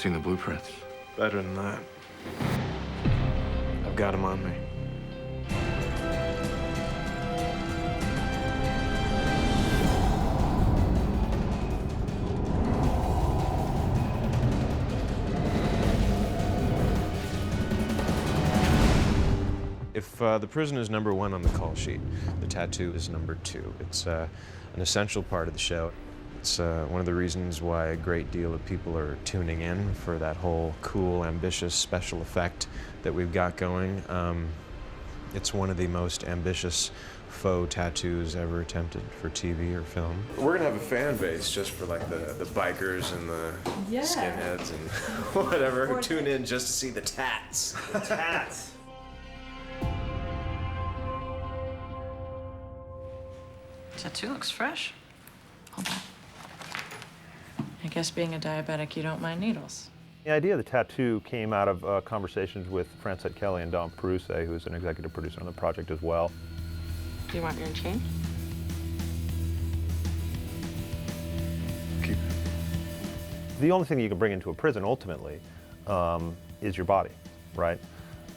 seen the blueprints. Better than that. I've got them on me. If the prison is number 1 on the call sheet, the tattoo is number 2. It's an essential part of the show. It's one of the reasons why a great deal of people are tuning in for that whole cool, ambitious special effect that we've got going. It's one of the most ambitious faux tattoos ever attempted for TV or film. We're gonna have a fan base just for like the bikers and the skinheads and whatever who tune in just to see the tats. The tats. Tattoo looks fresh. Hold on. I guess being a diabetic, you don't mind needles. The idea of the tattoo came out of conversations with Francette Kelly and Don Peruse, who's an executive producer on the project as well. Do you want your chain? Keep it. The only thing you can bring into a prison, ultimately, is your body, right?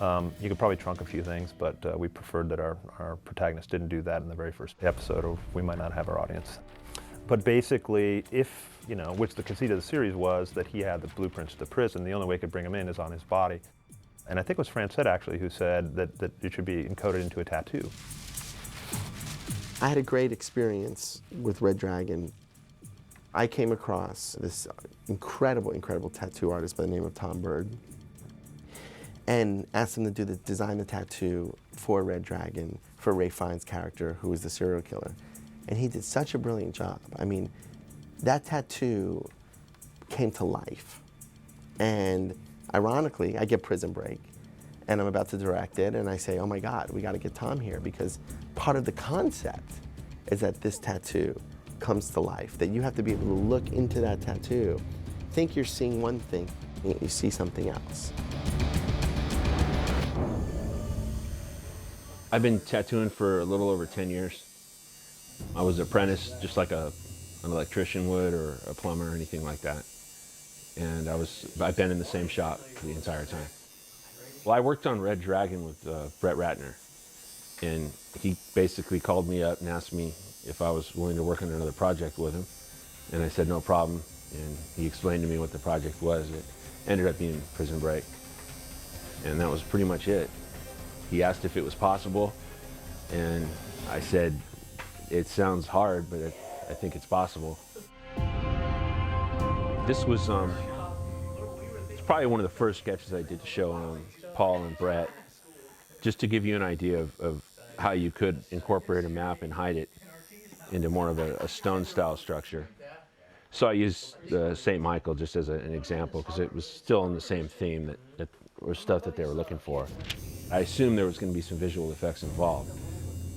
You could probably trunk a few things, but we preferred that our protagonist didn't do that in the very first episode, or we might not have our audience. But basically, if, you know, which the conceit of the series was that he had the blueprints to the prison, the only way he could bring them in is on his body. And I think it was Francette, actually, who said that it should be encoded into a tattoo. I had a great experience with Red Dragon. I came across this incredible, incredible tattoo artist by the name of Tom Bird, and asked him to design the tattoo for Red Dragon, for Ray Fiennes' character, who was the serial killer. And he did such a brilliant job. I mean, that tattoo came to life. And ironically, I get Prison Break, and I'm about to direct it, and I say, oh my God, we gotta get Tom here, because part of the concept is that this tattoo comes to life, that you have to be able to look into that tattoo, think you're seeing one thing, and you see something else. I've been tattooing for a little over 10 years. I was an apprentice, just like an electrician would, or a plumber, or anything like that. And I've been in the same shop the entire time. Well, I worked on Red Dragon with Brett Ratner, and he basically called me up and asked me if I was willing to work on another project with him. And I said no problem, and he explained to me what the project was. It ended up being Prison Break, and that was pretty much it. He asked if it was possible, and I said, it sounds hard, but I think it's possible. This was it's probably one of the first sketches I did to show Paul and Brett, just to give you an idea of how you could incorporate a map and hide it into more of a stone-style structure. So I used St. Michael just as an example, because it was still in the same theme that or stuff that they were looking for. I assumed there was going to be some visual effects involved,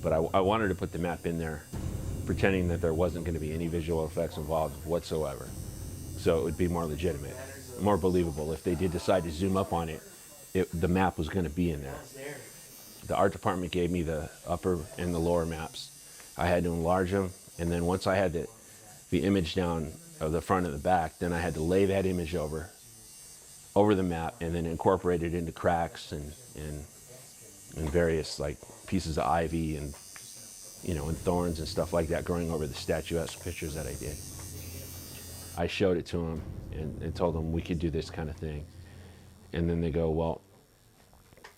but I wanted to put the map in there, pretending that there wasn't going to be any visual effects involved whatsoever. So it would be more legitimate, more believable. If they did decide to zoom up on it, the map was going to be in there. The art department gave me the upper and the lower maps. I had to enlarge them, and then once I had the image down of the front and the back, then I had to lay that image over the map and then incorporate it into cracks and various like pieces of ivy and and thorns and stuff like that growing over the statuesque pictures that I did. I showed it to them and told them we could do this kind of thing. And then they go, well,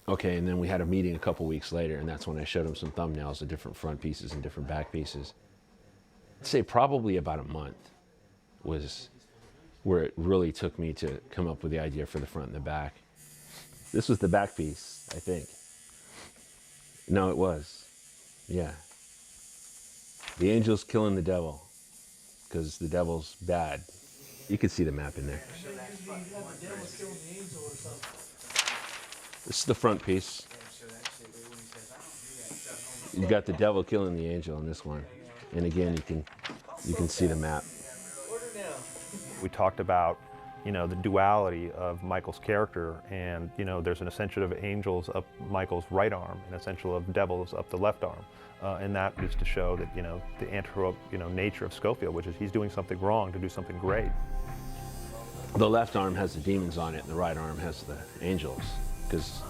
okay. And then we had a meeting a couple weeks later, and that's when I showed them some thumbnails of different front pieces and different back pieces. I'd say probably about a month was where it really took me to come up with the idea for the front and the back. This was the back piece, I think. No, it was. Yeah. The angel's killing the devil, because the devil's bad. You could see the map in there. This is the front piece. You got the devil killing the angel in this one. And again, you can see the map. We talked about, the duality of Michael's character, and, there's an ascension of angels up Michael's right arm, an ascension of devils up the left arm. And that is to show that, the anthrope, nature of Schofield, which is he's doing something wrong to do something great. The left arm has the demons on it, and the right arm has the angels. Because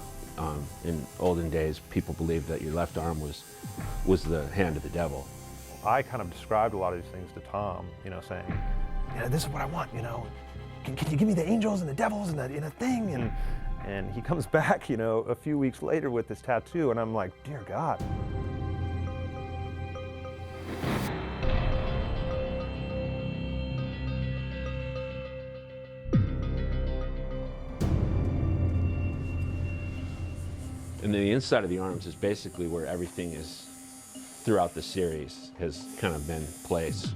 in olden days, people believed that your left arm was the hand of the devil. I kind of described a lot of these things to Tom, you know, saying, you know, this is what I want, you know. Can you give me the angels and the devils and that in a thing? And he comes back, you know, a few weeks later with this tattoo, and I'm like, dear God. And then the inside of the arms is basically where everything is throughout the series has kind of been placed.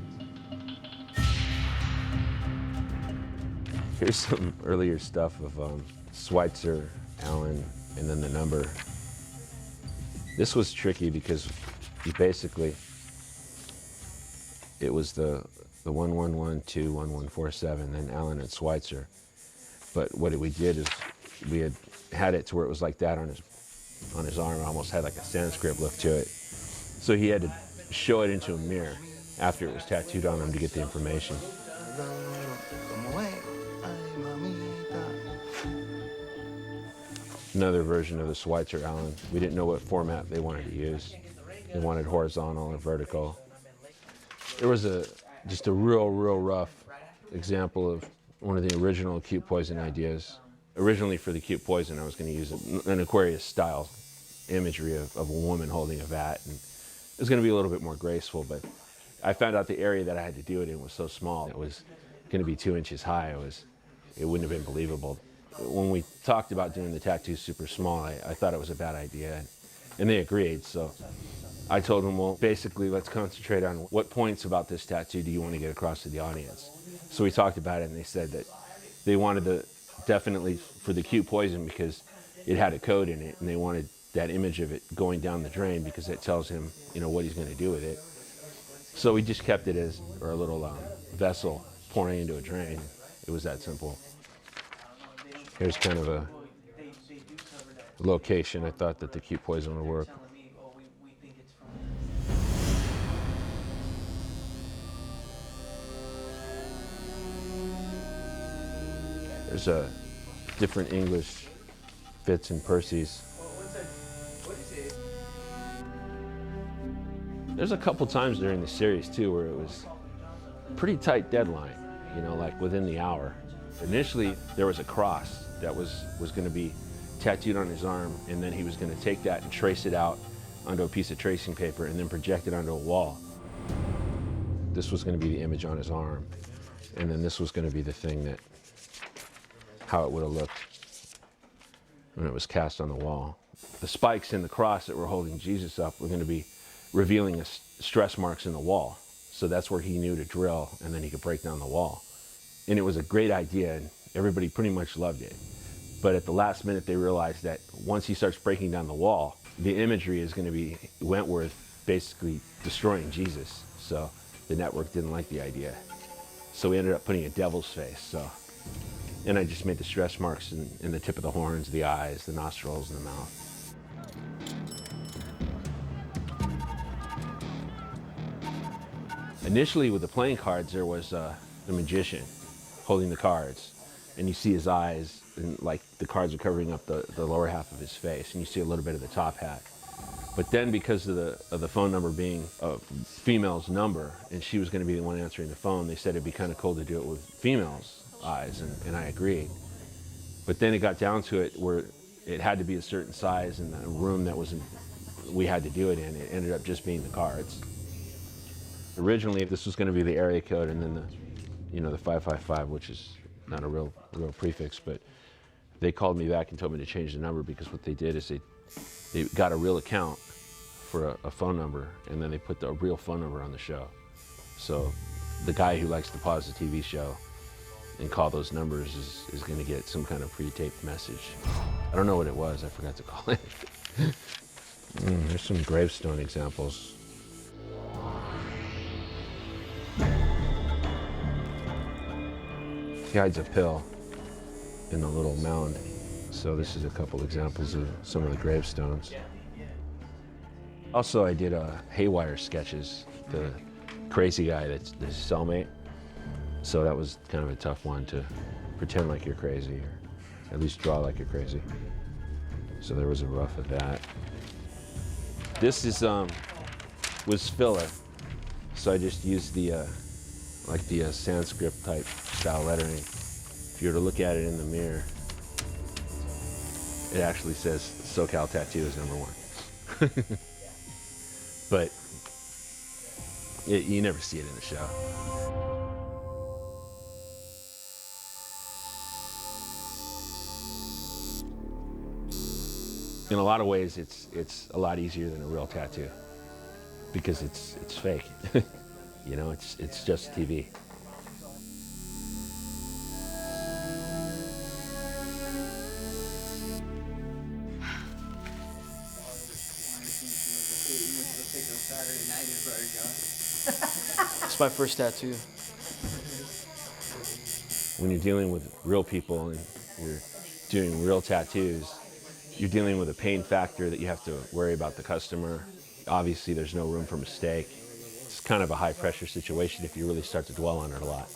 Here's some earlier stuff of Schweitzer, Allen, and then the number. This was tricky because you basically, it was the 11121147, then Allen and Schweitzer. But what we did is we had it to where it was like that on his arm. It almost had like a Sanskrit look to it. So he had to show it into a mirror after it was tattooed on him to get the information. Another version of the Schweitzer Allen. We didn't know what format they wanted to use. They wanted horizontal or vertical. There was just a real rough example of one of the original acute poison ideas. Originally for the acute poison, I was going to use an Aquarius style imagery of a woman holding a vat, and it was going to be a little bit more graceful, but I found out the area that I had to do it in was so small. It was going to be 2 inches high. It wouldn't have been believable. When we talked about doing the tattoo super small, I thought it was a bad idea, and they agreed. So I told them, well, basically, let's concentrate on what points about this tattoo do you want to get across to the audience. So we talked about it, and they said that they wanted to definitely for the acute poison because it had a code in it, and they wanted that image of it going down the drain because it tells him, you know, what he's going to do with it. So we just kept it as a little vessel pouring into a drain. It was that simple. Here's kind of a location I thought that the acute poison would work. There's a different English Fitz and Percy's. There's a couple times during the series too where it was a pretty tight deadline, you know, like within the hour. Initially, there was a cross that was going to be tattooed on his arm, and then he was going to take that and trace it out onto a piece of tracing paper and then project it onto a wall. This was going to be the image on his arm, and then this was going to be the thing that, how it would have looked when it was cast on the wall. The spikes in the cross that were holding Jesus up were going to be revealing the stress marks in the wall. So that's where he knew to drill, and then he could break down the wall. And it was a great idea, and everybody pretty much loved it. But at the last minute, they realized that once he starts breaking down the wall, the imagery is going to be Wentworth basically destroying Jesus. So the network didn't like the idea. So we ended up putting a devil's face. And I just made the stress marks in the tip of the horns, the eyes, the nostrils, and the mouth. Initially, with the playing cards, there was the magician holding the cards, and you see his eyes, and like the cards are covering up the lower half of his face, and you see a little bit of the top hat. But then, because of the phone number being a female's number, and she was going to be the one answering the phone, they said it'd be kind of cool to do it with females' eyes, and I agreed. But then it got down to it where it had to be a certain size, and the room that we had to do it in, it ended up just being the cards. Originally, this was going to be the area code, and then the 555, which is not a real prefix, but they called me back and told me to change the number because what they did is they got a real account for a phone number, and then they put the real phone number on the show. So the guy who likes to pause the TV show and call those numbers is going to get some kind of pre-taped message. I don't know what it was. I forgot to call it. There's some gravestone examples. He hides a pill in a little mound. So this is a couple examples of some of the gravestones. Also, I did Haywire sketches, the crazy guy that's his cellmate. So that was kind of a tough one to pretend like you're crazy, or at least draw like you're crazy. So there was a rough of that. This is was filler, so I just used the like the Sanskrit type style lettering. If you were to look at it in the mirror, it actually says SoCal Tattoo is #1. But you never see it in the show. In a lot of ways, it's a lot easier than a real tattoo because it's fake. You know, it's just TV. It's my first tattoo. When you're dealing with real people and you're doing real tattoos, you're dealing with a pain factor that you have to worry about the customer. Obviously, there's no room for mistake. It's kind of a high-pressure situation if you really start to dwell on it a lot.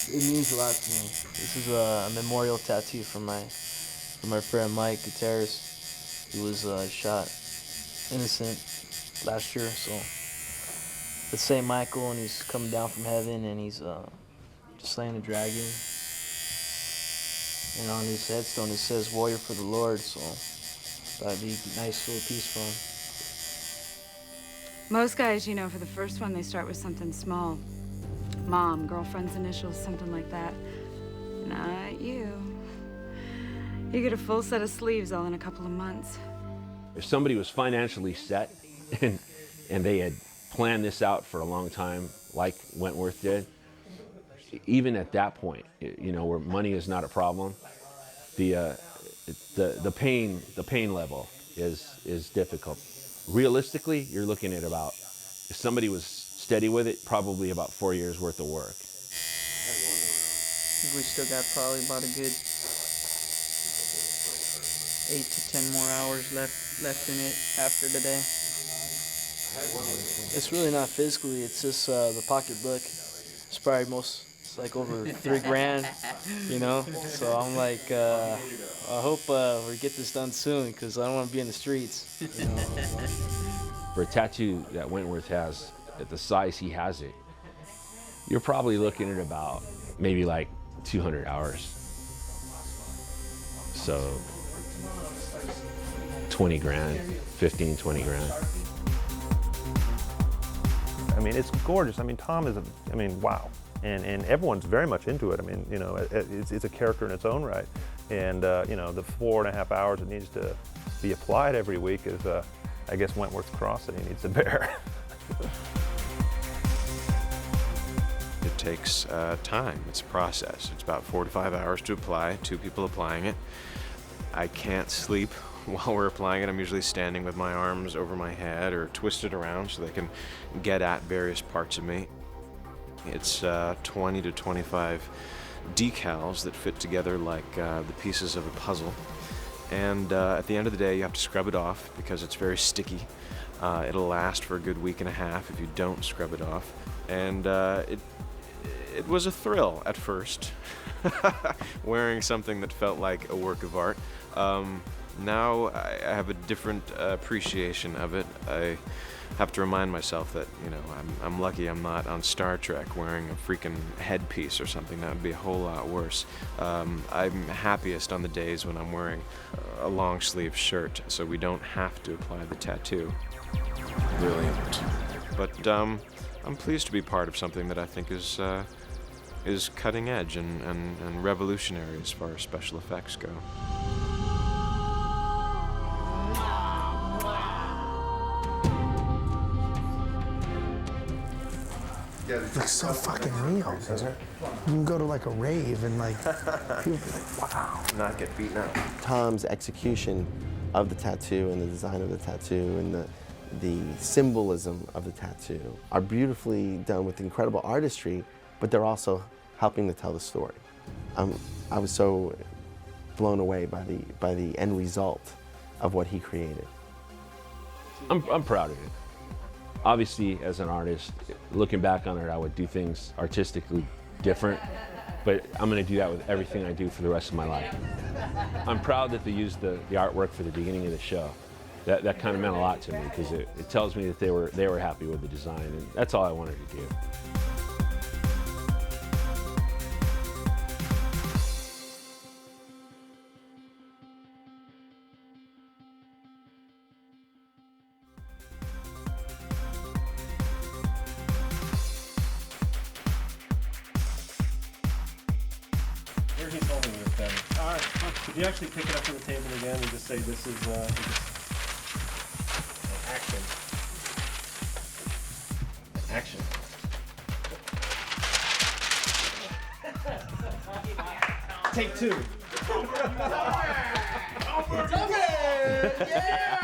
It means a lot to me. This is a memorial tattoo from my friend Mike, guitarist. He was shot innocent last year, so it's St. Michael, and he's coming down from heaven, and he's just slaying the dragon. And on his headstone it says "Warrior for the Lord," so that'd be a nice little piece for him. Most guys, you know, for the first one, they start with something small. Mom, girlfriend's initials, something like that. Not you. You get a full set of sleeves all in a couple of months. If somebody was financially set and they had planned this out for a long time, like Wentworth did, even at that point, you know, where money is not a problem, the pain level is difficult. Realistically, you're looking at about, if somebody was steady with it, probably about 4 years worth of work. We still got probably about a good 8 to 10 more hours left in it after today. It's really not physically, it's just the pocketbook. It's probably it's like over $3,000, you know? So I'm like, I hope we get this done soon because I don't want to be in the streets, you know? For a tattoo that Wentworth has, at the size he has it, you're probably looking at about maybe like 200 hours. So 20 grand, 15, 20 grand. I mean, it's gorgeous. I mean, Tom is wow. And everyone's very much into it. I mean, you know, it's a character in its own right. And, you know, the 4.5 hours it needs to be applied every week is, I guess, Wentworth's cross that he needs to bear. It takes time. It's a process. It's about 4 to 5 hours to apply, 2 people applying it. I can't sleep while we're applying it. I'm usually standing with my arms over my head or twisted around so they can get at various parts of me. It's 20 to 25 decals that fit together like the pieces of a puzzle. And at the end of the day, you have to scrub it off because it's very sticky. It'll last for a good week and a half if you don't scrub it off. And it was a thrill at first, wearing something that felt like a work of art. Now I have a different appreciation of it. I have to remind myself that, you know, I'm lucky I'm not on Star Trek wearing a freaking headpiece or something. That would be a whole lot worse. I'm happiest on the days when I'm wearing a long sleeve shirt, so we don't have to apply the tattoo. Brilliant. But I'm pleased to be part of something that I think is cutting edge and revolutionary as far as special effects go. It looks so fucking real, doesn't it? You can go to like a rave and like, people, wow. Not get beaten up. Tom's execution of the tattoo and the design of the tattoo and the symbolism of the tattoo are beautifully done with incredible artistry, but they're also helping to tell the story. I was so blown away by the end result of what he created. I'm proud of it. Obviously, as an artist, looking back on it, I would do things artistically different. but I'm going to do that with everything I do for the rest of my life. I'm proud that they used the artwork for the beginning of the show. That kind of meant a lot to me because it tells me that they were happy with the design, and that's all I wanted to do. Where he's holding this thing. All right. Could you actually pick it up from the table again and just say this is action. Action. Take two. Yeah!